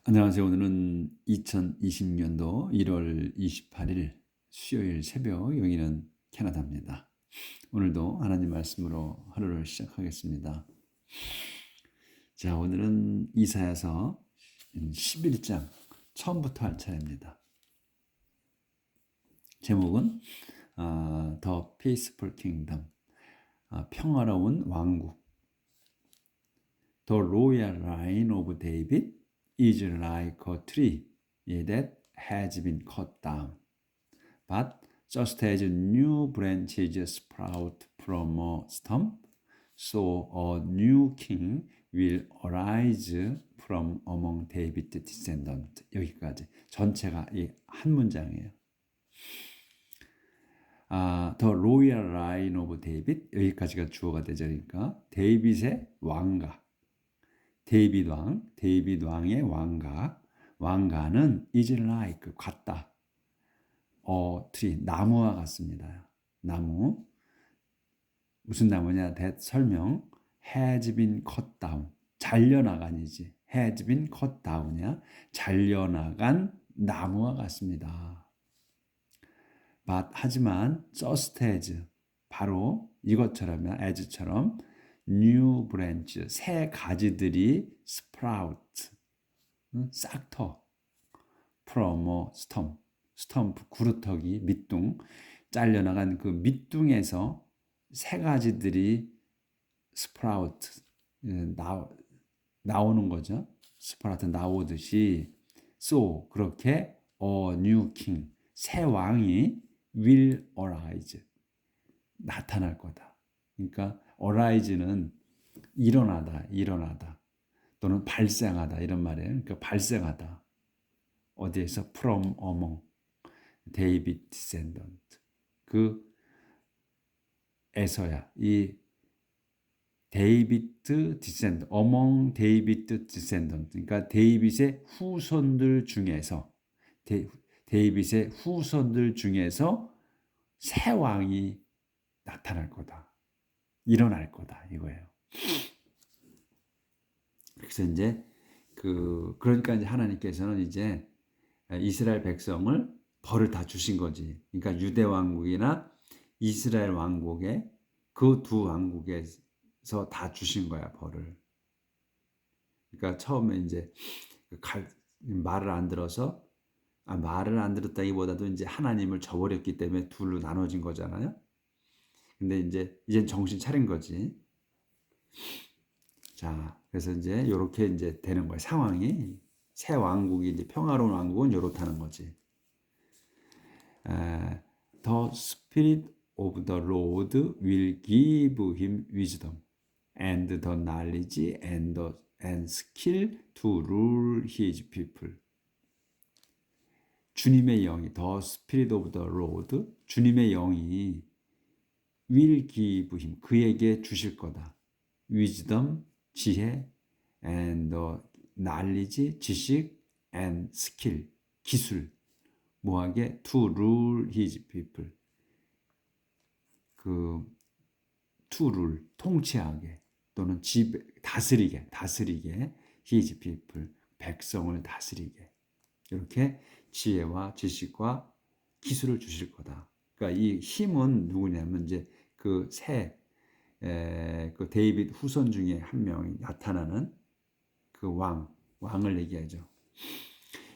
안녕하세요. 오늘은 2020년도 1월 28일 수요일 새벽, 여기는 캐나다입니다. 오늘도 하나님 말씀으로 하루를 시작하겠습니다. 자, 오늘은 이사야서 11장 처음부터 할 차례입니다. 제목은 The Peaceful Kingdom, 평화로운 왕국. The royal line of David is like a tree that has been cut down. But just as new branches sprout from a stump, so a new king will arise from among David's descendants. 여기까지 전체가 이 한 문장이에요. The royal line of David, 여기까지가 주어가 되죠. 그러니까 데이빗의 왕가, 데이빗 왕의 왕가는 is like 같다. tree, 나무와 같습니다. 나무, 무슨 나무냐? 설명. has been cut down, 잘려나간이지. has been cut down이야. 잘려나간 나무와 같습니다. But, 하지만 just as, 바로 이것처럼, as처럼 new branch, 새 가지들이 sprout, 싹터, from a stump, 구루터기, 밑둥, 잘려나간 그 밑둥에서 새 가지들이 sprout, 나오는 거죠. sprout 나오듯이, so, 그렇게 a new king, 새 왕이 will arise, 나타날 거다. 그러니까 arise는 일어나다 또는 발생하다 이런 말이에요. 그러니까 발생하다. 어디에서? from among David descendant, 그 에서야. 이 데이비드 디센던트, among David descendant, 그러니까 데이빗의 후손들 중에서, 데이빗의 후손들 중에서 새 왕이 나타날 거다, 일어날 거다, 이거예요. 그래서 이제 그러니까 이제 하나님께서는 이제 이스라엘 백성을 벌을 다 주신 거지. 그러니까 유대 왕국이나 이스라엘 왕국에, 그 두 왕국에서 다 주신 거야, 벌을. 그러니까 처음에 이제 말을 안 들어서, 말을 안 들었다기보다도 이제 하나님을 저버렸기 때문에 둘로 나눠진 거잖아요. 근데 이젠 정신 차린 거지. 자, 그래서 이제 이렇게 이제 되는 거예요. 상황이. 새 왕국이, 이제 평화로운 왕국은 이렇다는 거지. The Spirit of the Lord will give him wisdom and the knowledge and skill to rule his people. 주님의 영이, The Spirit of the Lord, 주님의 영이 will give him, 그에게 주실 거다. wisdom, 지혜, and knowledge, 지식, and skill, 기술, 뭐하게? to rule his people, to rule, 통치하게, 또는 다스리게, his people, 백성을 다스리게, 이렇게 지혜와 지식과 기술을 주실 거다. 그러니까 이 힘은 누구냐면 이제 그 데이빗 후손 중에 한 명이 나타나는 그 왕을 얘기하죠.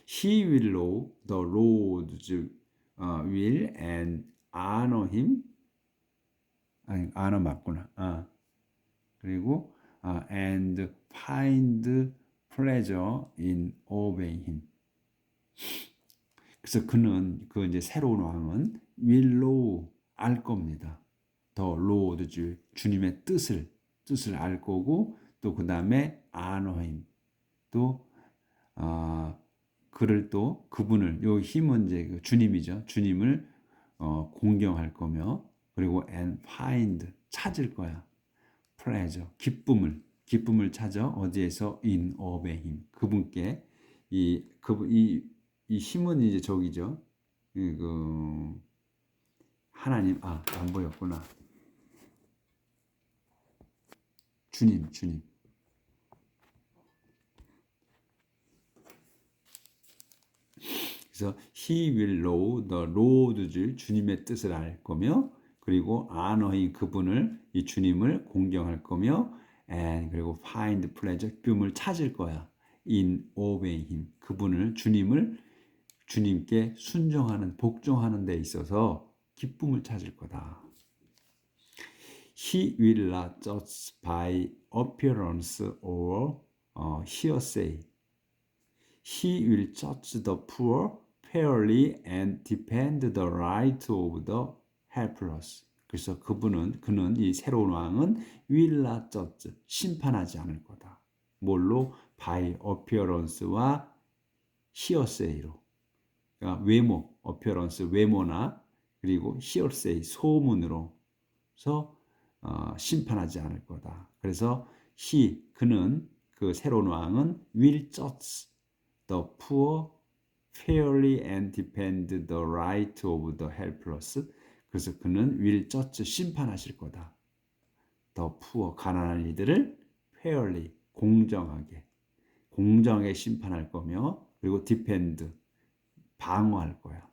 He will know the Lord's will and honor him. 아니, honor 맞구나. 그리고 and find pleasure in obeying him. 그래서 그 이제 새로운 왕은 will know, 알 겁니다. The Lord's, 주님의 뜻을 알 거고, 또 그 다음에 honor him, 또 그분을, 요 힘은 이제 주님이죠. 주님을 공경할 거며, 그리고 and find, 찾을 거야. pleasure, 기쁨을 찾아. 어디에서? in obey him, 그분께. 이 힘은 이제 저기죠. 하나님, 안 보였구나. 주님. 그래서 he will know the Lord's 주님의 뜻을 알 거며 그리고 honor him 그분을 이 주님을 공경할 거며 and 그리고 find pleasure 기쁨을 찾을 거야. in obeying him 그분을 주님께 순종하는 복종하는 데 있어서 기쁨을 찾을 거다. He will not judge by appearance or hearsay. He will judge the poor fairly and defend the right of the helpless. 그래서 그는 이 새로운 왕은 will not judge, 심판하지 않을 거다. 뭘로? by appearance와 hearsay로. 그러니까 외모, appearance, 외모나 그리고 hearsay, 소문으로서 심판하지 않을 거다. 그래서 그는 그 새로운 왕은 will judge the poor fairly and defend the right of the helpless. 그래서 그는 will judge 심판하실 거다. the poor 가난한 이들을 fairly 공정하게 심판할 거며 그리고 defend 방어할 거야.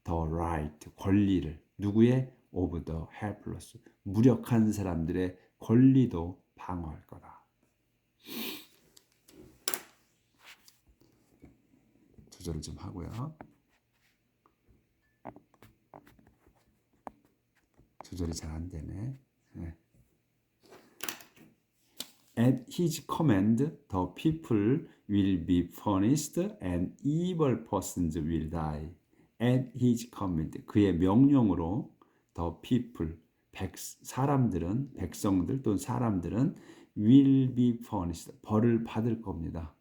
the right 권리를 누구의 of the helpless 무력한 사람들의 권리도 방어할 거다. 조절을 좀 하고요. 조절이 잘 안 되네. 네. At his command, the people will be punished and evil persons will die. At his command, 그의 명령으로 the people, 백성들 또는 사람들은 will be punished, 벌을 받을 겁니다.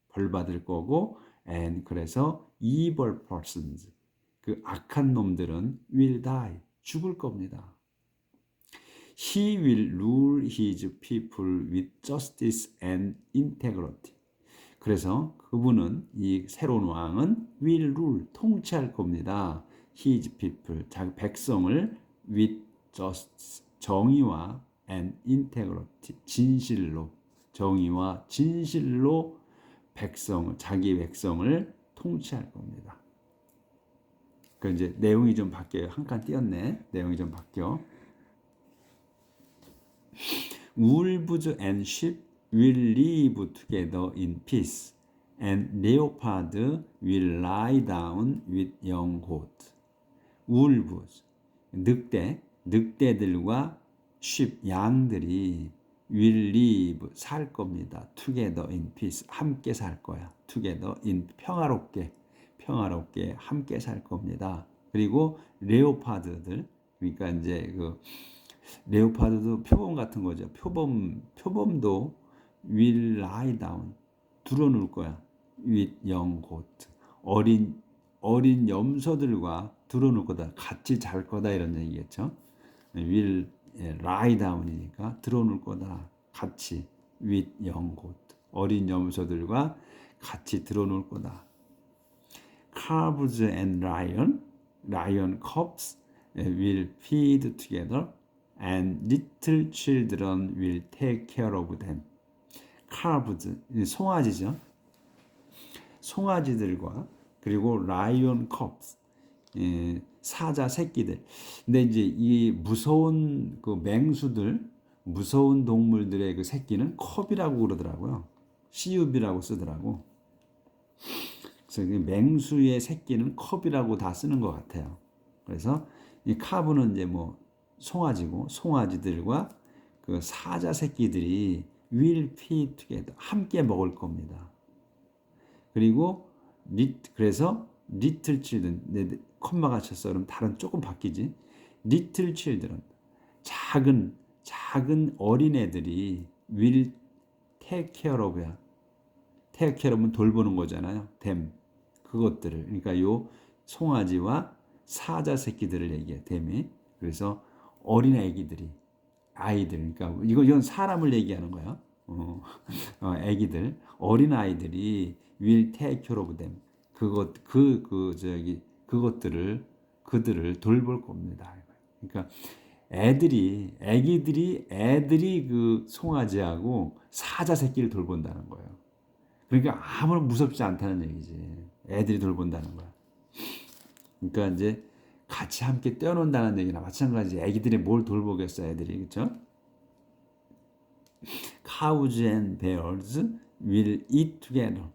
벌 받을 거고 and 그래서 evil persons, 그 악한 놈들은 will die, 죽을 겁니다. He will rule his people with justice and integrity. 그래서 그분은 이 새로운 왕은 will rule, 통치할 겁니다. His people, 자기 백성을 with justice, 정의와 and integrity, 진실로, 정의와 진실로 자기 백성을 통치할 겁니다. 그 이제 내용이 좀 바뀌어요. 한 칸 띄었네. 내용이 좀 바뀌어. Wolves and sheep will live together in peace, and leopard will lie down with young goat. Wolves, 늑대들과 sheep, 양들이 will live, 살 겁니다. together in peace, 함께 살 거야. together in, 평화롭게 함께 살 겁니다. 그리고 레오파드들, 그러니까 이제 레오파드도 표범 같은 거죠. 표범도 will lie down, 드러눌 거야. with young goat, 어린 염소들과 드러눌 거다. 같이 잘 거다 이런 얘기겠죠. will lie down이니까 드러눌 거다. 같이 with young goat, 어린 염소들과 같이 드러눌 거다. Calves and lion cubs will feed together, and little children will take care of them. calves, 송아지죠. 송아지들과 그리고 lion cubs, 사자 새끼들. 근데 이제 이 무서운 그 맹수들, 무서운 동물들의 그 새끼는 컵이라고 그러더라고요. cub이라고 쓰더라고. 그래서 맹수의 새끼는 컵이라고 다 쓰는 것 같아요. 그래서 이 카브는 이제 송아지고 송아지들과 그 사자 새끼들이 will feed together, 함께 먹을 겁니다. 그리고 그래서 little children, 콤마가 쳤어. 그럼 다른 조금 바뀌지. little children, 작은 어린애들이 will take care of야. take care of은 돌보는 거잖아요. them, 그것들을. 그러니까 요 송아지와 사자 새끼들을 얘기해. them이. 그래서 어린 아이들, 그러니까 이건 사람을 얘기하는 거야. 아기들, 어린 아이들이 will take care of them. 그들을 돌볼 겁니다. 그러니까 애기들이 그 송아지하고 사자 새끼를 돌본다는 거예요. 그러니까 아무런 무섭지 않다는 얘기지. 애들이 돌본다는 거야. 그러니까 이제 같이 함께 뛰어논다는 얘기나 마찬가지. 애기들이 뭘 돌보겠어, 애들이. 그렇죠? Cows and bears will eat together,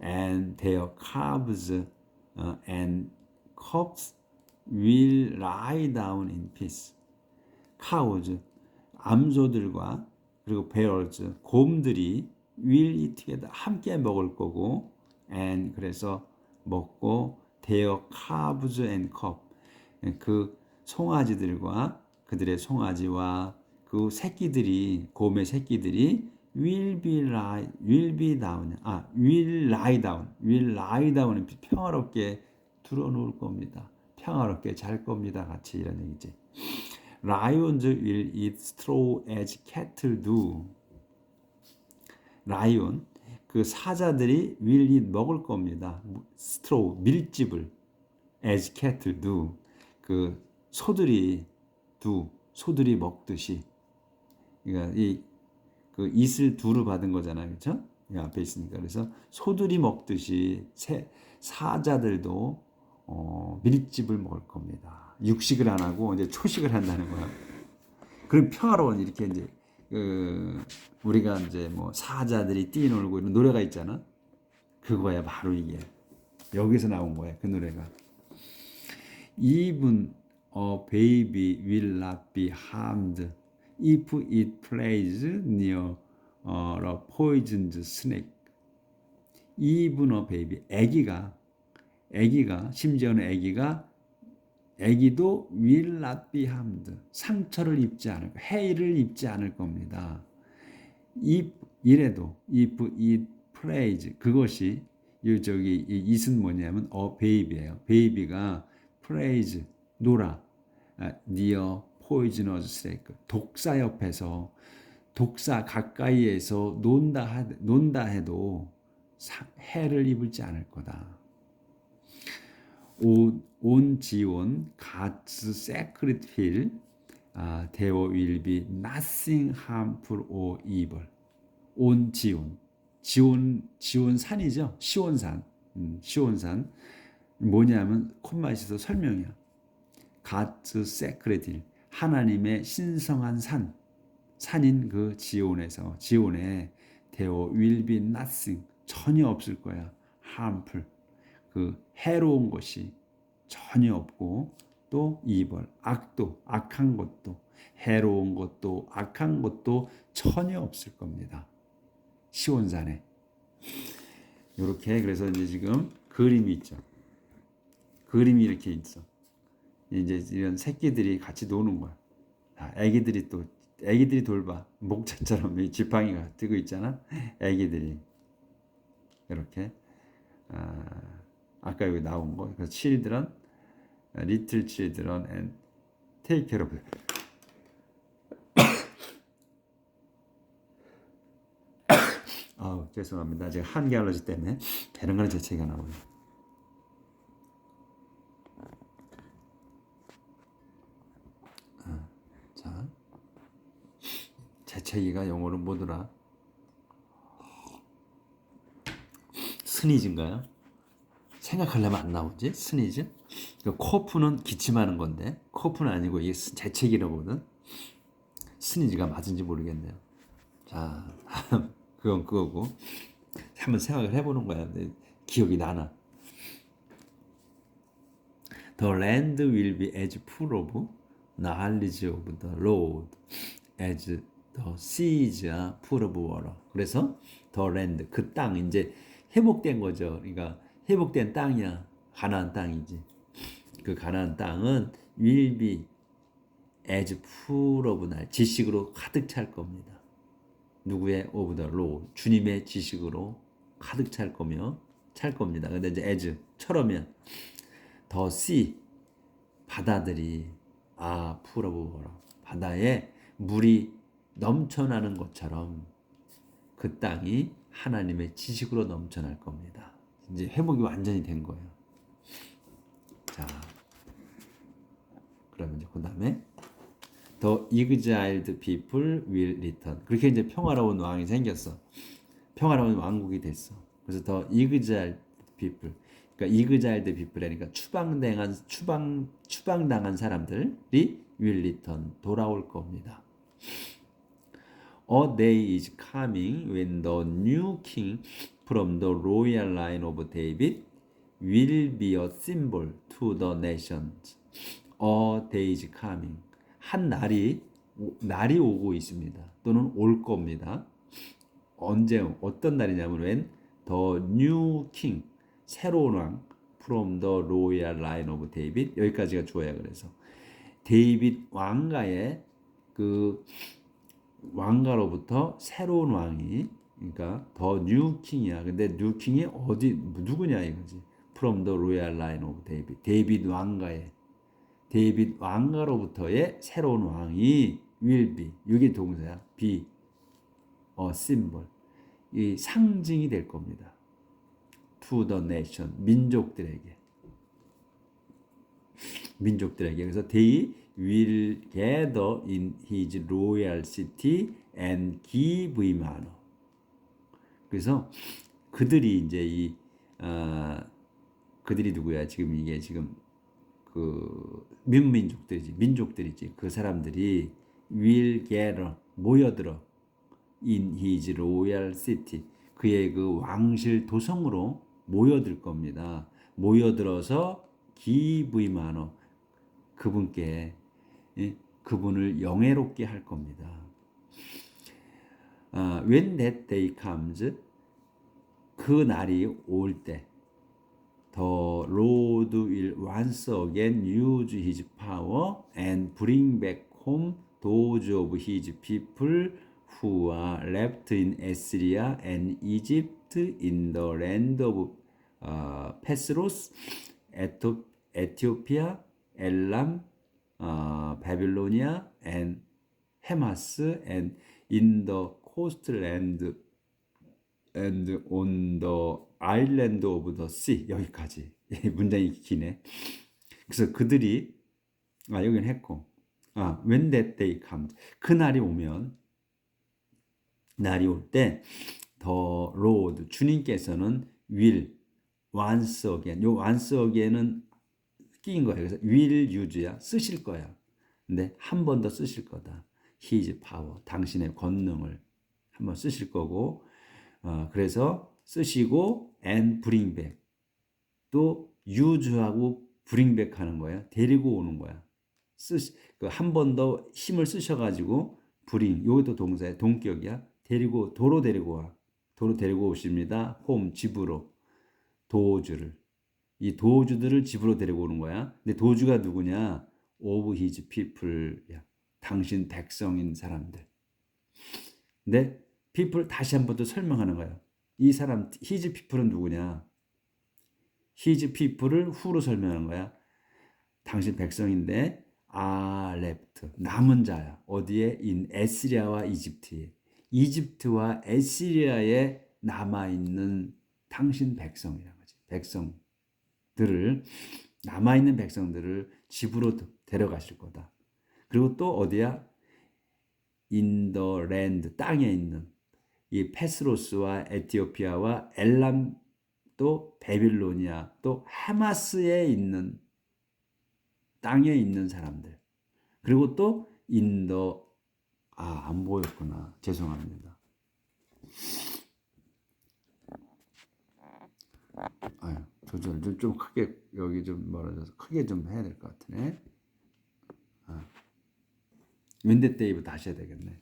and their calves and cubs will lie down in peace. Cows, 암소들과 그리고 bears, 곰들이 will eat together, 함께 먹을 거고, and 그래서 먹고 their calves and cubs, 그 송아지들과 그들의 송아지와 그 새끼들이 곰의 새끼들이 will be down. will lie down. will lie down은 평화롭게 들어놓을 겁니다. 평화롭게 잘 겁니다. 같이 이런 얘기지. Lions will eat straw as cattle do. 라이온, 그 사자들이 will eat 먹을 겁니다. straw, 밀집을 as cattle do. 그 소들이 소들이 먹듯이. 그러니까 그 it을 do로 받은 거잖아요, 그렇죠? 앞에 있으니까. 그래서 소들이 먹듯이 사자들도 밀집을 먹을 겁니다. 육식을 안 하고 이제 초식을 한다는 거야. 그럼 평화로운 이렇게 이제 우리가 이제 뭐 사자들이 뛰놀고 이런 노래가 있잖아. 그거야 바로 이게. 여기서 나온 거야, 그 노래가. Even a baby will not be harmed if it plays near a poisoned snake. Even a baby, 아기가 심지어는 아기도 will not be harmed, 상처를 입지 않을 거, 해를 입지 않을 겁니다. 이래도 if it plays, 그것이 이 it은 뭐냐면 baby예요. baby가 plays, 놀아, near poisonous snake, 독사 옆에서, 독사 가까이에서 논다 해도 해를 입을지 않을 거다. On 지온 God's sacred hill, there will be nothing harmful or evil. On 지온 산이죠. 시온산. 시온산 뭐냐면 콧맛에서 설명이야. God's sacred hill, 하나님의 신성한 산인 그 지온에 there will be nothing, 전혀 없을 거야. harmful, 그 해로운 것이 전혀 없고, 또 evil, 악한 것도, 해로운 것도 악한 것도 전혀 없을 겁니다. 시온산에. 이렇게. 그래서 이제 지금 그림이 있죠. 그림이 이렇게 있어. 이제 이런 새끼들이 같이 노는 거야. 애기들이 돌봐. 목자처럼 지팡이가 뜨고 있잖아. 애기들이 이렇게. 아까 여기 나온 거. 그래서 children, little children and take care of them. 죄송합니다. 제가 한기 알러지 때문에 되는 거는 재채기가 나오네요. 자, 재채기가 영어로 뭐더라? 스니즈인가요? 생각하려면 안 나오지? 스니즈? 코프는 기침하는 건데, 코프는 아니고 이게 재채기라거든. 스니즈가 맞은지 모르겠네요. 자, 그건 그거고. 한번 생각을 해보는 거야. 기억이 나나. The land will be as full of knowledge of the Lord as the seas are full of water. 그래서 the land, 그 땅, 이제 회복된 거죠. 그러니까 회복된 땅이야. 가나안 땅이지. 그 가나안 땅은 will be as full of knowledge, 지식으로 가득 찰 겁니다. 누구의 of the Lord, 주님의 지식으로 가득 찰 겁니다. 근데 이제 as처럼이면 the sea, 바다들이 full of water, 바다에 물이 넘쳐나는 것처럼 그 땅이 하나님의 지식으로 넘쳐날 겁니다. 이제 회복이 완전히 된 거예요. 자, 그러면 이제 그 다음에 The exiled people will return. 그렇게 이제 평화로운 왕이 생겼어. 평화로운 왕국이 됐어. 그래서 The exiled people. 그러니까 exiled people이니까 추방당한 사람들이 will return 돌아올 겁니다. A day is coming when the new king from the royal line of David will be a symbol to the nations. A day is coming. 한 날이 오고 있습니다. 또는 올 겁니다. 언제 어떤 날이냐면 when the new king 새로운 왕 from the royal line of David 여기까지가 좋아요. 그래서 데이빗 왕가의 그 왕가로부터 새로운 왕이 그러니까 더 뉴 킹이야. 근데 뉴 킹이 어디 누구냐 이거지. From the royal line of David. 데이빗 왕가로부터의 새로운 왕이 will be. 이게 동사야. be a symbol. 이 상징이 될 겁니다. To the nation. 민족들에게. 그래서 they will gather in his royal city and give him honor. 그래서 그들이 이제 그들이 누구야? 지금 이게 지금 그 민족들이지. 그 사람들이 will gather 모여들어 in his royal city. 그의 그 왕실 도성으로 모여들 겁니다. 모여들어서 give him honor. 그분께 그분을 영예롭게 할 겁니다. When that day comes, 그 날이 올 때, the Lord will once again use his power and bring back home those of his people who are left in Assyria and Egypt in the land of Pathros, Ethiopia, Elam, Babylonia, and Hamas, and in the coastland and on the island of the sea. 여기까지. 문장이 기네. 그래서 그들이 여기는 했고 when that day comes 그 날이 오면 올 때 the Lord 주님께서는 will once again 요 once again은 끼인 거예요. 그래서 will use야 쓰실 거야. 근데 한 번 더 쓰실 거다. His power 당신의 권능을 한 번 쓰실 거고 그래서 쓰시고 and bring back 또 use하고 bring back 하는 거야. 데리고 오는 거야. 한 번 더 힘을 쓰셔가지고 bring 이것도 동사의 동격이야. 도로 데리고 와. 도로 데리고 오십니다. home 집으로 도주를 이 도주들을 집으로 데리고 오는 거야. 근데 도주가 누구냐? of his people야. 당신 백성인 사람들. 근데 people 다시 한 번 더 설명하는 거야. 이 사람 his people은 누구냐? his people을 who로 설명하는 거야. 당신 백성인데 are left 남은 자야. 어디에? in 에스리아와 이집트에. 이집트와 에스리아에 남아 있는 당신 백성이라는 거지. 남아있는 백성들을 집으로 데려가실 거다. 그리고 또 어디야? in the land 땅에 있는 이 페스로스와 에티오피아와 엘람 또 베빌로니아 또 하마스에 있는 땅에 있는 사람들. 그리고 또 in the 안 보였구나. 죄송합니다. 조절 좀 크게 여기 좀 멀어져서 크게 좀 해야 될 것 같으네. When that day부터 다시 해야 되겠네.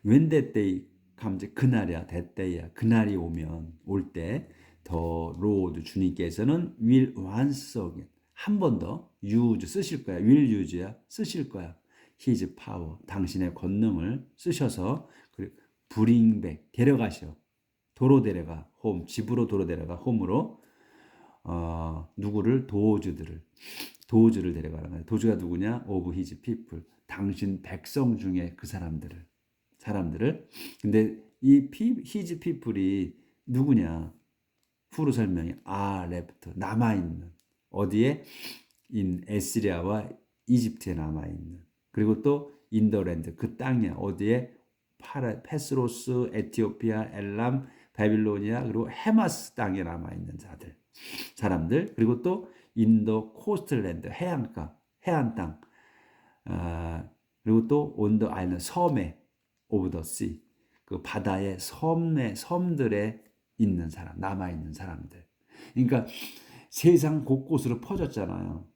When that day comes 그날이야. that day야. 그날이 올 때 the Lord 주님께서는 will once again 한 번 더 use 쓰실 거야. will use야. 쓰실 거야. His power 당신의 권능을 쓰셔서 bring back 데려가셔. 도로 데려가 홈 집으로 도로 데려가 홈으로 누구를 도주를 데려가는 거야. 도주가 누구냐? of his people 당신 백성 중에 그 사람들을 근데 이 his people이 누구냐? 후로 설명해. left 남아 있는 어디에? in 에스리아와 이집트에 남아 있는 그리고 또 in the land 그 땅에 어디에? 페스로스, 에티오피아, 엘람, 바빌로니아 그리고 헤마스 땅에 남아 있는 사람들 그리고 또 인도 코스틀랜드 해안 땅 그리고 또 온더 아일랜드 섬에 오브 더 씨, 그 바다의 섬들에 있는 사람, 남아 있는 사람들. 그러니까 세상 곳곳으로 퍼졌잖아요.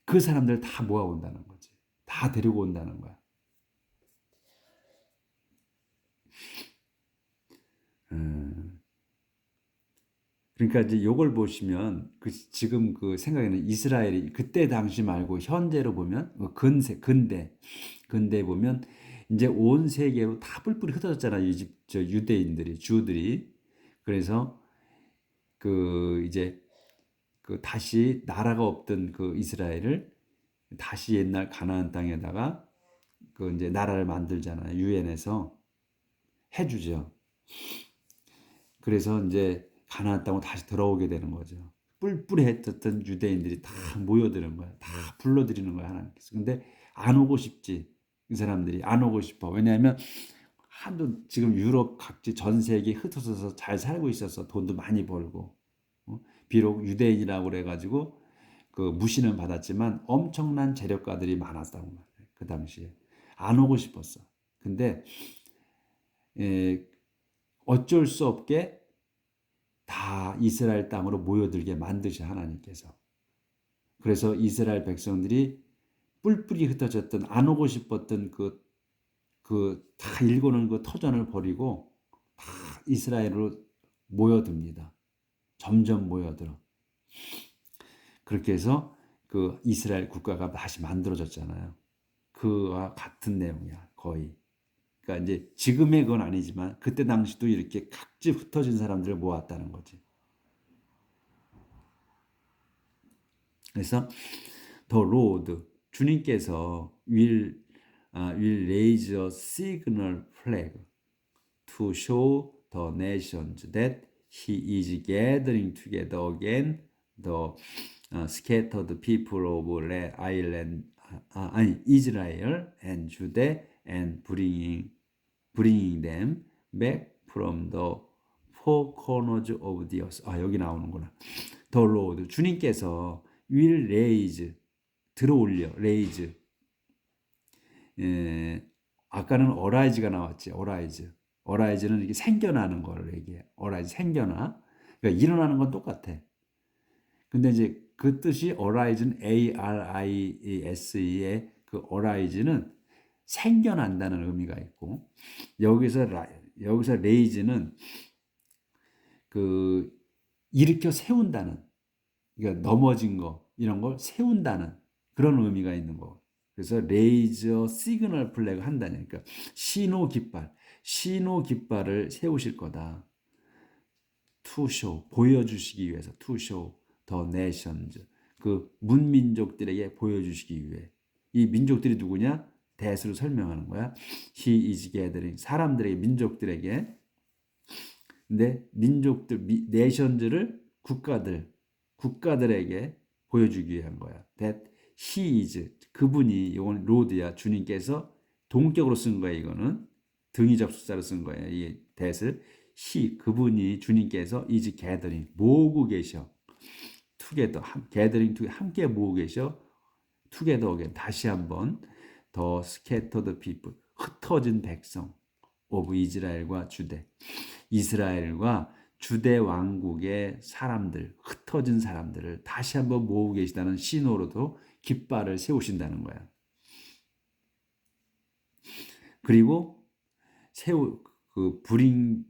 그 사람들 다 모아온다는 거지. 다 데리고 온다는 거야. 그러니까 이제 요걸 보시면 지금 그 생각에는 이스라엘이 그때 당시 말고 현재로 보면 근대 보면 이제 온 세계로 다 뿔뿔이 흩어졌잖아요. 유대인들이 주들이. 그래서 그 이제 그 다시 나라가 없던 그 이스라엘을 다시 옛날 가나안 땅에다가 그 이제 나라를 만들잖아요. 유엔에서 해주죠. 그래서 이제 가나안 땅으로 다시 들어오게 되는 거죠. 뿔뿔이 흩었던 유대인들이 다 모여드는 거야. 다 불러들이는 거야, 하나님께서. 근데 안 오고 싶지. 이 사람들이 안 오고 싶어. 왜냐하면 한도 지금 유럽 각지 전 세계에 흩어져서 잘 살고 있어서 돈도 많이 벌고 비록 유대인이라고 그래가지고 그 무시는 받았지만 엄청난 재력가들이 많았다고 말해요. 그 당시에 안 오고 싶었어. 근데 어쩔 수 없게 다 이스라엘 땅으로 모여들게 만드셔 하나님께서. 그래서 이스라엘 백성들이 뿔뿔이 흩어졌던 안 오고 싶었던 다 일궈놓은 그 터전을 버리고 다 이스라엘로 모여듭니다. 점점 모여들어. 그렇게 해서 그 이스라엘 국가가 다시 만들어졌잖아요. 그와 같은 내용이야, 거의. 그러니까 이제 지금의 건 아니지만 그때 당시도 이렇게 각지 흩어진 사람들을 모았다는 거지. 그래서 the Lord 주님께서 will raise a signal flag to show the nations that He is gathering together again the scattered people of Ireland, Israel and Judah and bringing them back from the four corners of the earth. 여기 나오는구나. The Lord 주님께서 will raise 들어올려 raise 아까는 어라이즈가 나왔지. 어라이즈는 이렇게 생겨나는 거를 얘기해. 어라이즈 생겨나. 그러니까 일어나는 건 똑같아. 근데 이제 그 뜻이 어라이즈는 ARISE의 그 어라이즈는 생겨난다는 의미가 있고 여기서 레이즈는 그 일으켜 세운다는 그러니까 넘어진 거 이런 걸 세운다는 그런 의미가 있는 거. 그래서 레이저 시그널 플래그 한다니까 신호 깃발을 세우실 거다. To show 보여주시기 위해서 to show the nations 그 문민족들에게 보여주시기 위해 이 민족들이 누구냐? 대수로 설명하는 거야. He is gathering 사람들에게 민족들에게 근데 네이션즈를 국가들에게 보여주기 위한 거야. That he is 그분이 이건 로드야 주님께서 동격으로 쓴 거야 이거는 등위 접속사로 쓴 거야 이 that을 he 그분이 주님께서 is gathering 모으고 계셔. together gathering to 함께 모으고 계셔. together again 다시 한번 the scattered people 흩어진 백성 of 이스라엘과 주대 이스라엘과 주대 왕국의 사람들 흩어진 사람들을 다시 한번 모으고 계시다는 신호로도 깃발을 세우신다는 거야. 그리고 bringing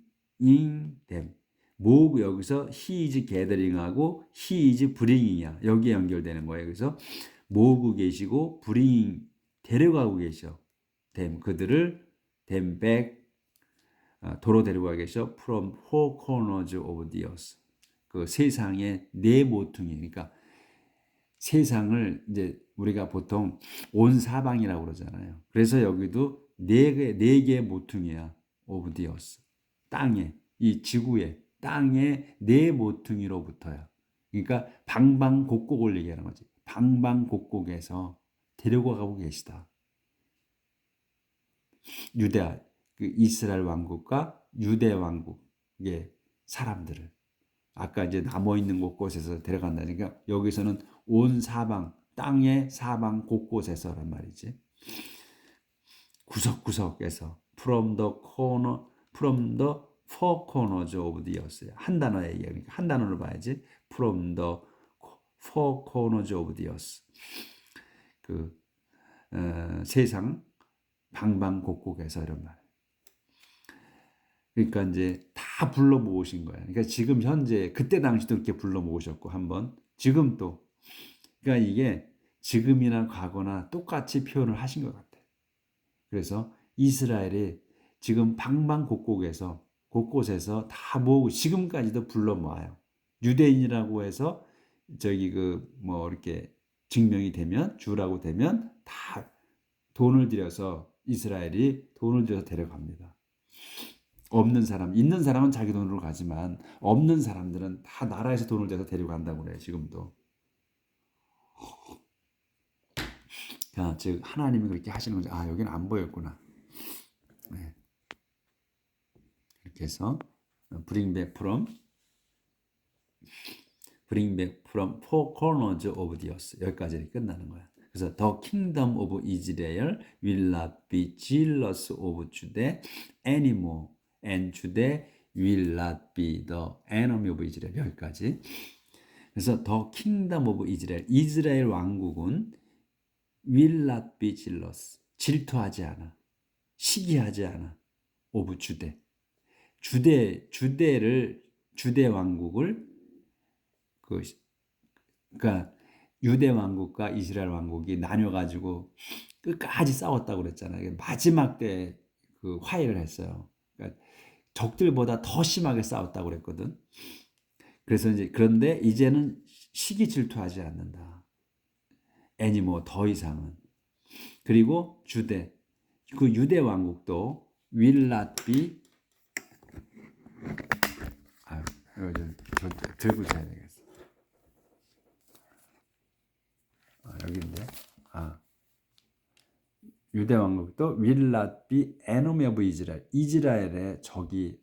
them 모으고 여기서 he is gathering하고 he is bringing이야. 여기에 연결되는 거예요. 그래서 모으고 계시고 bringing 데려가고 계셔. them 그들을 them back 도로 데려가 계셔. From four corners of the earth. 그 세상의 네 모퉁이. 그러니까 세상을 이제 우리가 보통 온 사방이라고 그러잖아요. 그래서 여기도 네 개의 모퉁이야. of the earth. 땅에 이 지구에 땅의 네 모퉁이로부터야. 그러니까 방방곡곡을 얘기하는 거지. 방방곡곡에서 데려가고 계시다. 유대 그 이스라엘 왕국과 유대 왕국 이게 사람들을 아까 이제 남아 있는 곳곳에서 데려간다니까 여기서는 온 사방 땅의 사방 곳곳에서란 말이지. 구석구석에서 from the corner, from the four corners of the earth. 한 단어의 얘기니까 한 단어로 봐야지. from the four corners of the earth. 그 세상 방방곡곡에서 이런 말. 그러니까 이제 다 불러 모으신 거야. 그러니까 지금 현재 그때 당시도 이렇게 불러 모으셨고 한번 지금 또 그러니까 이게 지금이나 과거나 똑같이 표현을 하신 것 같아. 그래서 이스라엘이 지금 방방곡곡에서 곳곳에서 다 모으고 지금까지도 불러 모아요. 유대인이라고 해서 저기 그 뭐 이렇게 증명이 되면 주라고 되면 다 돈을 들여서 이스라엘이 돈을 들여서 데려갑니다. 없는 사람, 있는 사람은 자기 돈으로 가지만 없는 사람들은 다 나라에서 돈을 내서 데려간다고 그래요. 지금도. 즉 하나님이 그렇게 하시는 거죠. 아, 여기는 안 보였구나. 네. 이렇게 해서 bring back from four corners of the earth 여기까지 끝나는 거야. 그래서 the kingdom of Israel will not be jealous of Judah anymore, and Judah will not be the enemy of Israel 여기까지. 그래서 the kingdom of Israel 이스라엘 왕국은 will not be jealous 질투하지 않아, 시기하지 않아 of Judah 주대 왕국을 그러니까 유대 왕국과 이스라엘 왕국이 나뉘어 가지고 끝까지 싸웠다고 그랬잖아요. 마지막 때 그 화해를 했어요. 그러니까 적들보다 더 심하게 싸웠다고 그랬거든. 그래서 이제 그런데 이제는 시기 질투하지 않는다. 애니모 더 이상은. 그리고 그 유대 왕국도 will not be 이거 좀 들고 자야 되겠어. 여기인데. 유대 왕국도 will not be enemy of Israel. 이스라엘의 적이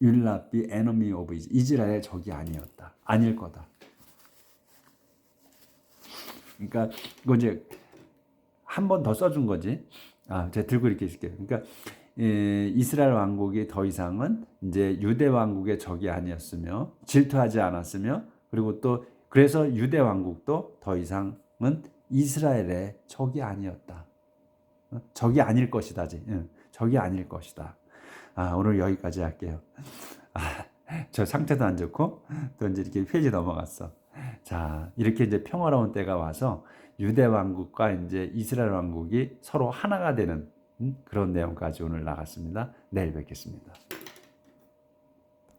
will not be enemy of Israel. 이스라엘의 적이 아니었다. 아닐 거다. 그러니까 이거 이제 한 번 더 써준 거지. 제가 들고 이렇게 있을게요. 그러니까 이스라엘 왕국이 더 이상은 이제 유대 왕국의 적이 아니었으며 질투하지 않았으며 그리고 또 그래서 유대 왕국도 더 이상은 이스라엘의 적이 아니었다. 적이 아닐 것이다지. 적이 아닐 것이다. 오늘 여기까지 할게요. 저 상태도 안 좋고 또 이제 이렇게 페이지 넘어갔어. 자, 이렇게 이제 평화로운 때가 와서 유대 왕국과 이제 이스라엘 왕국이 서로 하나가 되는 그런 내용까지 오늘 나갔습니다. 내일 뵙겠습니다.